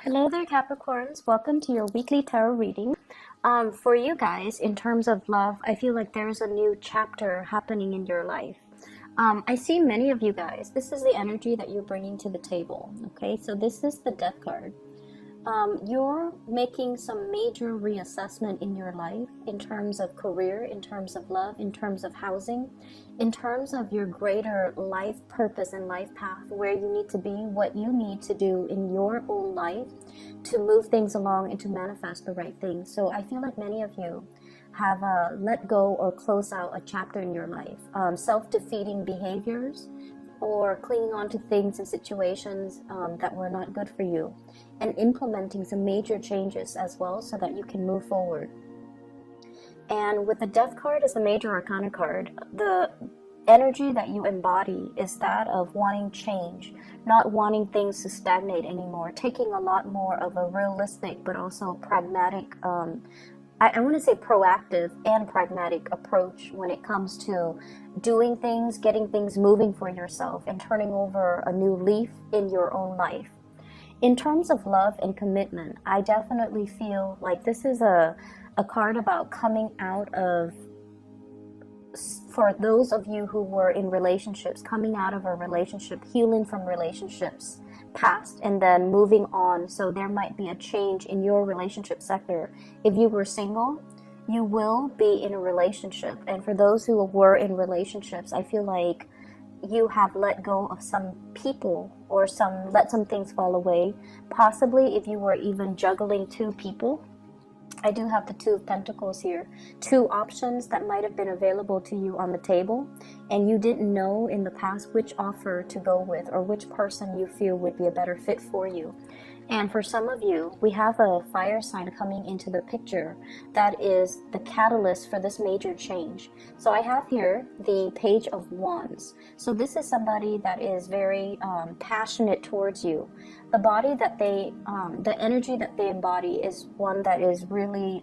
Hello there, Capricorns. Welcome to your weekly tarot reading. For you guys, in terms of love, I feel like there's a new chapter happening in your life. I see many of you guys. This is the energy that you're bringing to the table. Okay, so this is the Death card. You're making some major reassessment in your life in terms of career, in terms of love, in terms of housing, in terms of your greater life purpose and life path, where you need to be, what you need to do in your own life to move things along and to manifest the right things. So I feel like many of you have let go or close out a chapter in your life. Self-defeating behaviors, or clinging on to things and situations that were not good for you, and implementing some major changes as well so that you can move forward. And with the Death card as the major arcana card, the energy that you embody is that of wanting change, not wanting things to stagnate anymore, taking a lot more of a realistic but also pragmatic, I want to say proactive and pragmatic approach when it comes to doing things, getting things moving for yourself, and turning over a new leaf in your own life. In terms of love and commitment, I definitely feel like this is a card about coming out of, for those of you who were in relationships, coming out of a relationship, healing from relationships past, and then moving on. So there might be a change in your relationship sector. If you were single, you will be in a relationship. And for those who were in relationships, I feel like you have let go of some people or let some things fall away. Possibly if you were even juggling two people. I do have the Two of Pentacles here. Two options that might have been available to you on the table, and you didn't know in the past which offer to go with or which person you feel would be a better fit for you. And for some of you, we have a fire sign coming into the picture that is the catalyst for this major change. So I have here the Page of Wands. So this is somebody that is very passionate towards you. The body that the energy that they embody is one that is really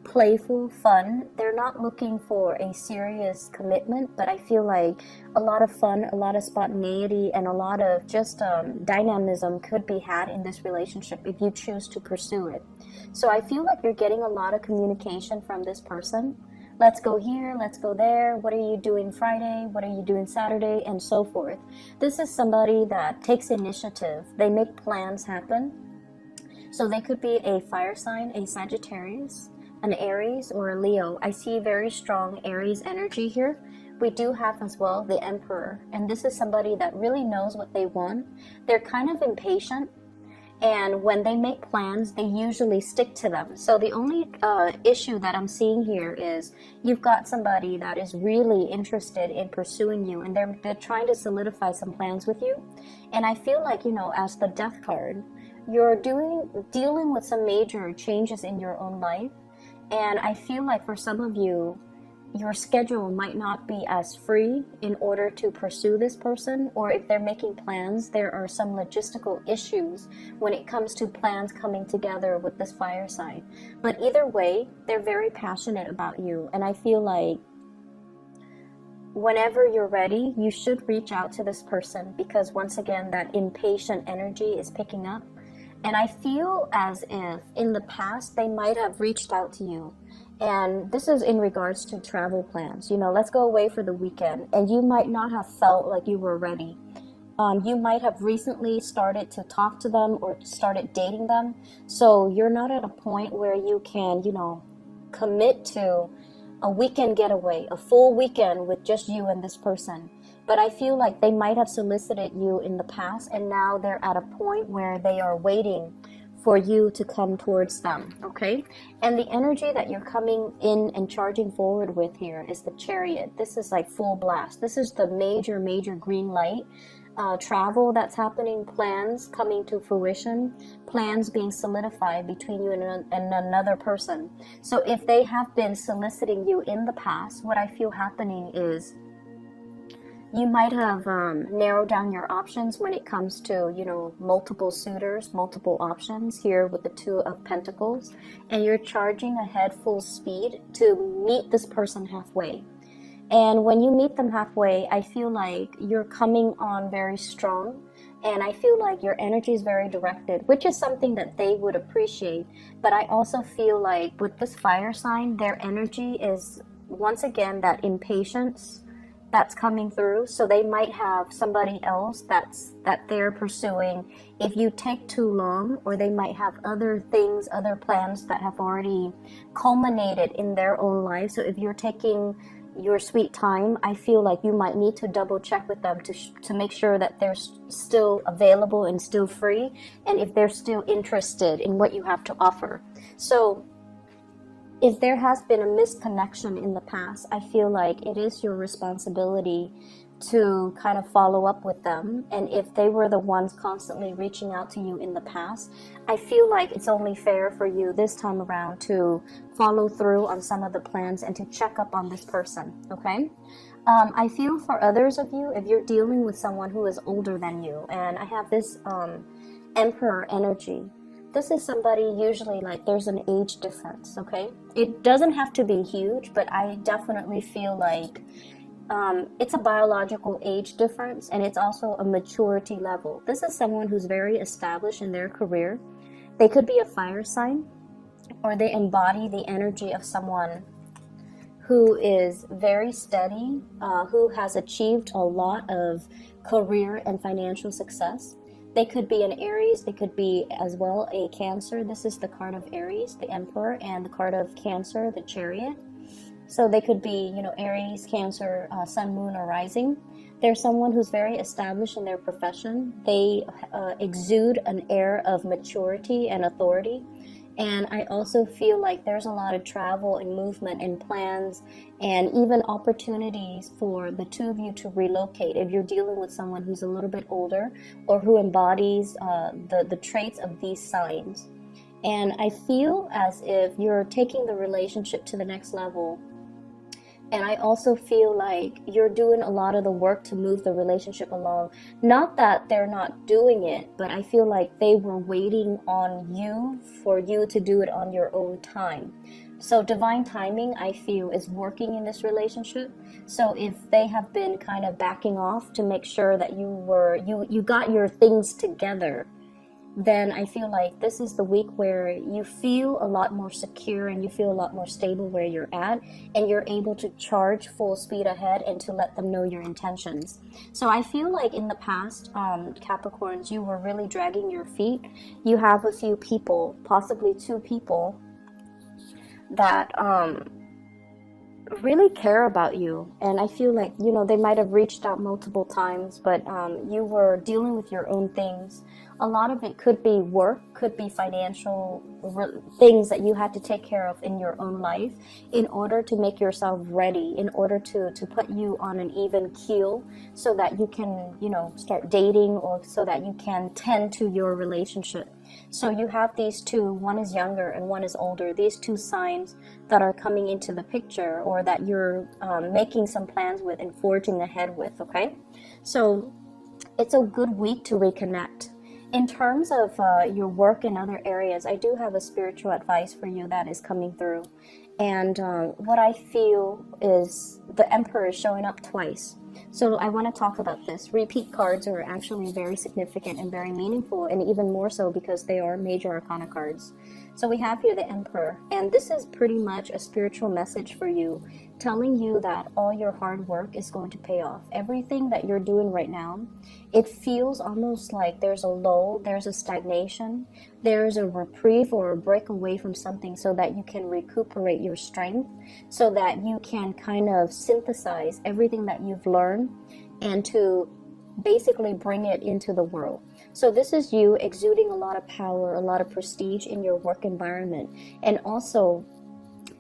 playful, fun. They're not looking for a serious commitment, but I feel like a lot of fun, a lot of spontaneity, and a lot of just dynamism could be had in this relationship if you choose to pursue it. So I feel like you're getting a lot of communication from this person. Let's go here, let's go there, what are you doing Friday, what are you doing Saturday, and so forth. This is somebody that takes initiative. They make plans happen. So they could be a fire sign, a Sagittarius, an Aries, or a Leo. I see very strong Aries energy here. We do have as well the Emperor, and this is somebody that really knows what they want. They're kind of impatient, and when they make plans, they usually stick to them. So the only issue that I'm seeing here is you've got somebody that is really interested in pursuing you, and they're trying to solidify some plans with you. And I feel like, as the Death card, you're dealing with some major changes in your own life. And I feel like for some of you, your schedule might not be as free in order to pursue this person, or if they're making plans, there are some logistical issues when it comes to plans coming together with this fire sign. But either way, they're very passionate about you, and I feel like whenever you're ready, you should reach out to this person, because once again, that impatient energy is picking up. And I feel as if in the past they might have reached out to you. And this is in regards to travel plans. Let's go away for the weekend. And you might not have felt like you were ready. You might have recently started to talk to them or started dating them. So you're not at a point where you can, commit to a weekend getaway, a full weekend with just you and this person. But I feel like they might have solicited you in the past, and now they're at a point where they are waiting for you to come towards them, okay? And the energy that you're coming in and charging forward with here is the Chariot. This is like full blast. This is the major green light. Travel that's happening, plans coming to fruition, plans being solidified between you and another person. So if they have been soliciting you in the past, what I feel happening is you might have narrowed down your options when it comes to, multiple suitors, multiple options here with the Two of Pentacles, and you're charging ahead full speed to meet this person halfway. And when you meet them halfway, I feel like you're coming on very strong. And I feel like your energy is very directed, which is something that they would appreciate. But I also feel like with this fire sign, their energy is once again that impatience that's coming through. So they might have somebody else that they're pursuing if you take too long, or they might have other things, other plans that have already culminated in their own life. So if you're taking your sweet time, I feel like you might need to double check with them to make sure that they're still available and still free, and if they're still interested in what you have to offer. So if there has been a misconnection in the past, I feel like it is your responsibility to kind of follow up with them. And if they were the ones constantly reaching out to you in the past, I feel like it's only fair for you this time around to follow through on some of the plans and to check up on this person, okay? I feel for others of you, if you're dealing with someone who is older than you, and I have this Emperor energy. This is somebody usually like there's an age difference, okay? It doesn't have to be huge, but I definitely feel like it's a biological age difference, and it's also a maturity level. This is someone who's very established in their career. They could be a fire sign, or they embody the energy of someone who is very steady, who has achieved a lot of career and financial success. They could be an Aries, they could be as well a Cancer. This is the card of Aries, the Emperor, and the card of Cancer, the Chariot. So they could be, Aries, Cancer, Sun, Moon, or Rising. They're someone who's very established in their profession. They exude an air of maturity and authority. And I also feel like there's a lot of travel and movement and plans and even opportunities for the two of you to relocate if you're dealing with someone who's a little bit older or who embodies the traits of these signs. And I feel as if you're taking the relationship to the next level. And I also feel like you're doing a lot of the work to move the relationship along. Not that they're not doing it, but I feel like they were waiting on you for you to do it on your own time. So divine timing, I feel, is working in this relationship. So if they have been kind of backing off to make sure that you got your things together, then I feel like this is the week where you feel a lot more secure and you feel a lot more stable where you're at, and you're able to charge full speed ahead and to let them know your intentions. So I feel like in the past, Capricorns, you were really dragging your feet. You have a few people, possibly two people, that really care about you, and I feel like they might have reached out multiple times, but you were dealing with your own things. A lot of it could be work, could be financial things that you had to take care of in your own life in order to make yourself ready, in order to put you on an even keel so that you can start dating, or so that you can tend to your relationship. So you have these two, one is younger and one is older, these two signs that are coming into the picture, or that you're making some plans with and forging ahead with, okay? So it's a good week to reconnect. In terms of your work and other areas, I do have a spiritual advice for you that is coming through. And what I feel is the Emperor is showing up twice. So I want to talk about this. Repeat cards are actually very significant and very meaningful, and even more so because they are major arcana cards. So we have here the Emperor, and this is pretty much a spiritual message for you, telling you that all your hard work is going to pay off. Everything that you're doing right now, it feels almost like there's a lull, there's a stagnation, there's a reprieve or a break away from something, so that you can recuperate your strength, so that you can kind of synthesize everything that you've learned and to basically bring it into the world. So this is you exuding a lot of power, a lot of prestige in your work environment, and also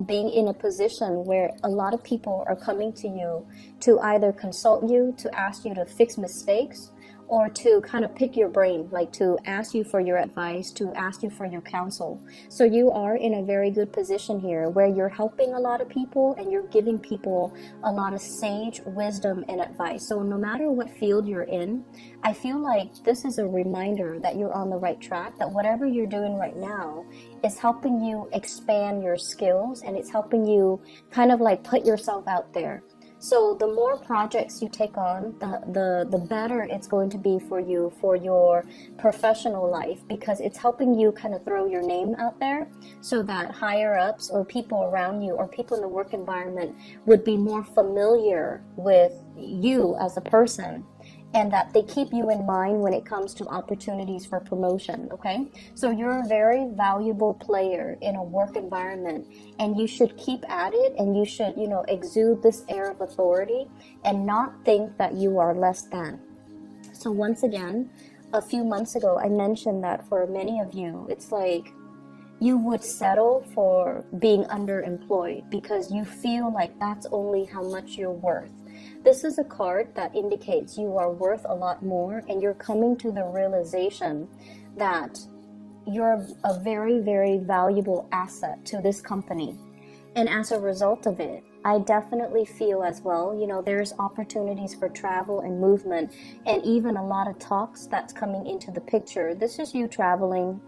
being in a position where a lot of people are coming to you to either consult you, to ask you to fix mistakes, or to kind of pick your brain, like to ask you for your advice, to ask you for your counsel. So you are in a very good position here where you're helping a lot of people and you're giving people a lot of sage wisdom and advice. So no matter what field you're in, I feel like this is a reminder that you're on the right track, that whatever you're doing right now is helping you expand your skills, and it's helping you kind of like put yourself out there. So the more projects you take on, the better it's going to be for you for your professional life, because it's helping you kind of throw your name out there so that higher ups or people around you or people in the work environment would be more familiar with you as a person, and that they keep you in mind when it comes to opportunities for promotion, okay? So you're a very valuable player in a work environment, and you should keep at it, and you should, exude this air of authority and not think that you are less than. So once again, a few months ago, I mentioned that for many of you, it's like you would settle for being underemployed because you feel like that's only how much you're worth. This is a card that indicates you are worth a lot more, and you're coming to the realization that you're a very, very valuable asset to this company. And as a result of it, I definitely feel as well, there's opportunities for travel and movement, and even a lot of talks that's coming into the picture. This is you traveling,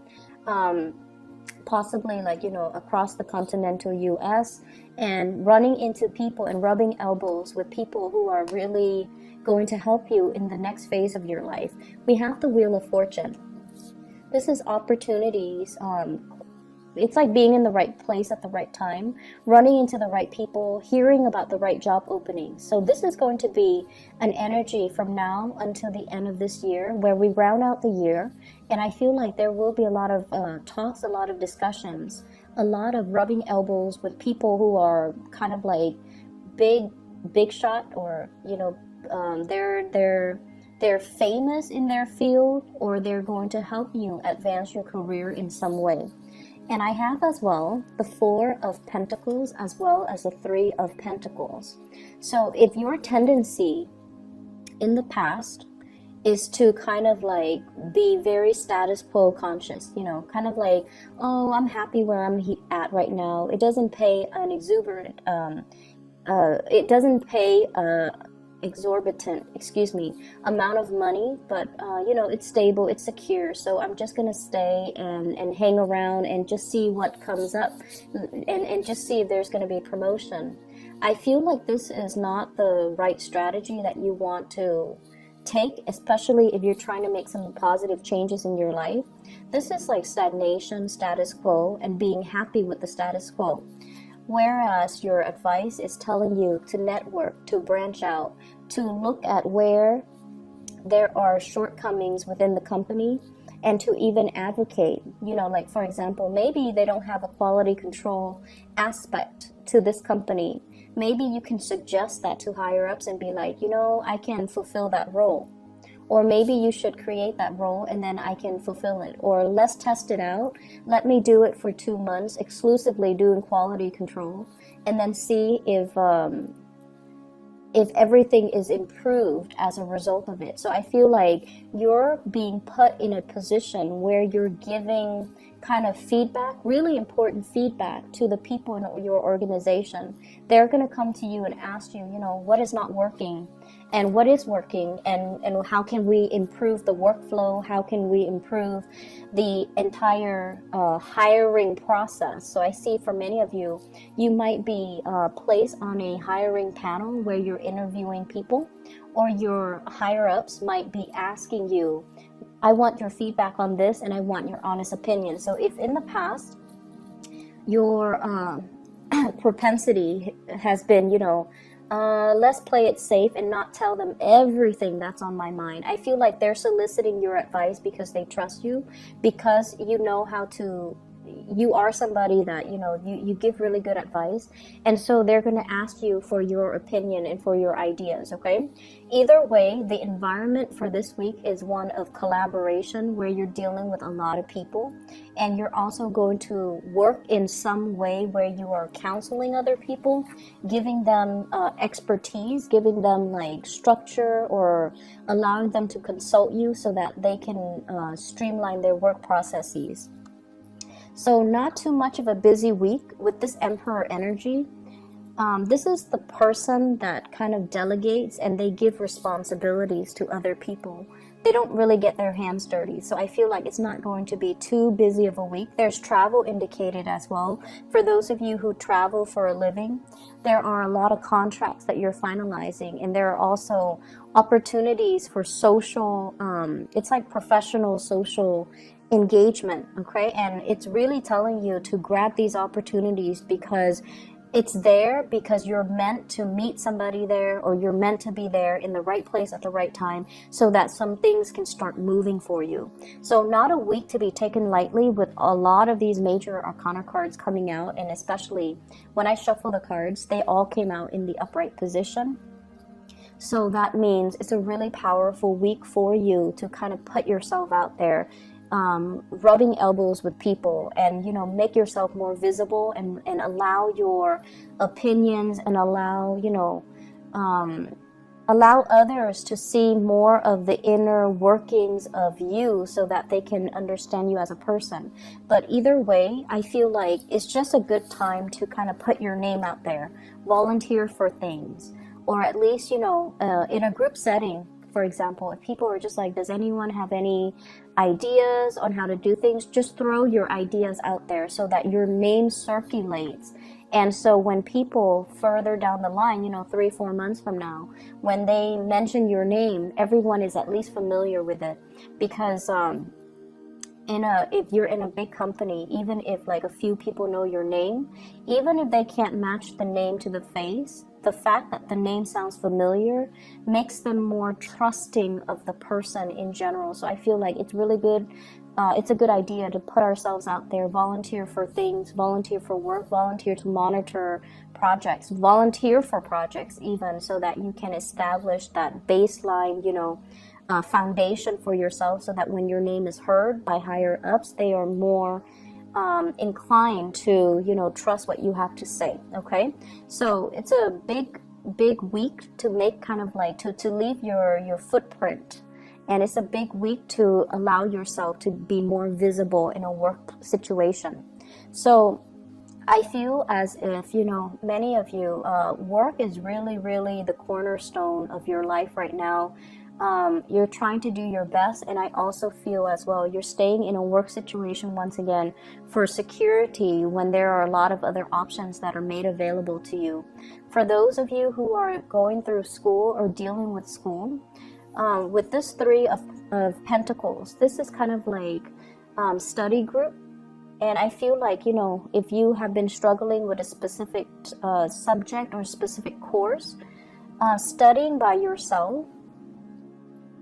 possibly across the continental US, and running into people and rubbing elbows with people who are really going to help you in the next phase of your life. We have the Wheel of Fortune. This is opportunities. It's like being in the right place at the right time, running into the right people, hearing about the right job openings. So this is going to be an energy from now until the end of this year where we round out the year. And I feel like there will be a lot of talks, a lot of discussions, a lot of rubbing elbows with people who are kind of like big shot, or, they're famous in their field, or they're going to help you advance your career in some way. And I have as well the Four of Pentacles as well as the Three of Pentacles. So if your tendency in the past is to kind of like be very status quo conscious, kind of like, oh, I'm happy where I'm at right now. It doesn't pay an exorbitant, amount of money, but it's stable, it's secure, so I'm just gonna stay and hang around and just see what comes up, and just see if there's gonna be promotion. I feel like this is not the right strategy that you want to take, especially if you're trying to make some positive changes in your life. This is like stagnation, status quo, and being happy with the status quo. Whereas your advice is telling you to network, to branch out, to look at where there are shortcomings within the company, and to even advocate, like for example, maybe they don't have a quality control aspect to this company. Maybe you can suggest that to higher ups and be like, I can fulfill that role. Or maybe you should create that role and then I can fulfill it. Or let's test it out. Let me do it for 2 months, exclusively doing quality control, and then see if everything is improved as a result of it. So I feel like you're being put in a position where you're giving kind of feedback, really important feedback to the people in your organization. They're going to come to you and ask you, what is not working and what is working, and how can we improve the workflow? How can we improve the entire hiring process? So I see for many of you, you might be placed on a hiring panel where you're interviewing people, or your higher ups might be asking you, I want your feedback on this and I want your honest opinion. So if in the past your propensity has been, let's play it safe and not tell them everything that's on my mind, I feel like they're soliciting your advice because they trust you, because you know how to, you are somebody that, you give really good advice. And so they're going to ask you for your opinion and for your ideas, okay? Either way, the environment for this week is one of collaboration where you're dealing with a lot of people. And you're also going to work in some way where you are counseling other people, giving them expertise, giving them like structure, or allowing them to consult you so that they can streamline their work processes. So not too much of a busy week with this Emperor energy. This is the person that kind of delegates and they give responsibilities to other people. they don't really get their hands dirty. So I feel like it's not going to be too busy of a week. There's travel indicated as well. For those of you who travel for a living, there are a lot of contracts that you're finalizing, and there are also opportunities for social, it's like professional social engagement, okay? And it's really telling you to grab these opportunities because it's there, because you're meant to meet somebody there, or you're meant to be there in the right place at the right time, so that some things can start moving for you. So not a week to be taken lightly, with a lot of these major arcana cards coming out. And especially when I shuffle the cards, they all came out in the upright position. So that means it's a really powerful week for you to kind of put yourself out there, rubbing elbows with people, and, you know, make yourself more visible, and allow your opinions, and allow, you know, allow others to see more of the inner workings of you, so that they can understand you as a person. But either way, I feel like it's just a good time to kind of put your name out there, volunteer for things, or at least, you know, in a group setting. For example, if people are just like, does anyone have any ideas on how to do things? Just throw your ideas out there so that your name circulates. And so when people further down the line, you know, 3-4 months from now, when they mention your name, everyone is at least familiar with it. Because if you're in a big company, even if like a few people know your name, even if they can't match the name to the face, the fact that the name sounds familiar makes them more trusting of the person in general. So I feel like it's really good. It's a good idea to put ourselves out there, volunteer for things, volunteer for work, volunteer to monitor projects, volunteer for projects even, so that you can establish that baseline, you know, foundation for yourself, so that when your name is heard by higher ups, they are more inclined to, you know, trust what you have to say. Okay, so it's a big week to make kind of like to leave your footprint, and it's a big week to allow yourself to be more visible in a work situation. So I feel as if, you know, many of you, work is really the cornerstone of your life right now. You're trying to do your best, and I also feel as well you're staying in a work situation once again for security, when there are a lot of other options that are made available to you. For those of you who are going through school or dealing with school, with this Three of Pentacles, this is kind of like study group. And I feel like, you know, if you have been struggling with a specific subject or specific course, studying by yourself,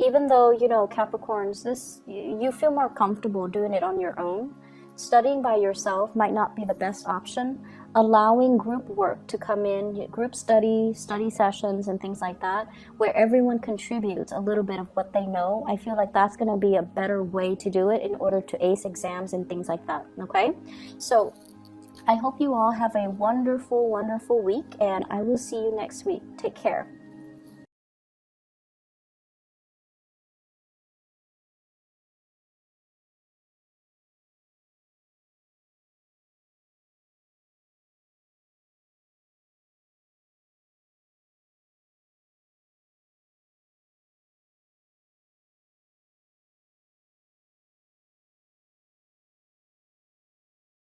even though, you know, Capricorns, you feel more comfortable doing it on your own, studying by yourself might not be the best option. Allowing group work to come in, group study sessions and things like that, where everyone contributes a little bit of what they know, I feel like that's going to be a better way to do it in order to ace exams and things like that. Okay, so I hope you all have a wonderful week, and I will see you next week. Take care.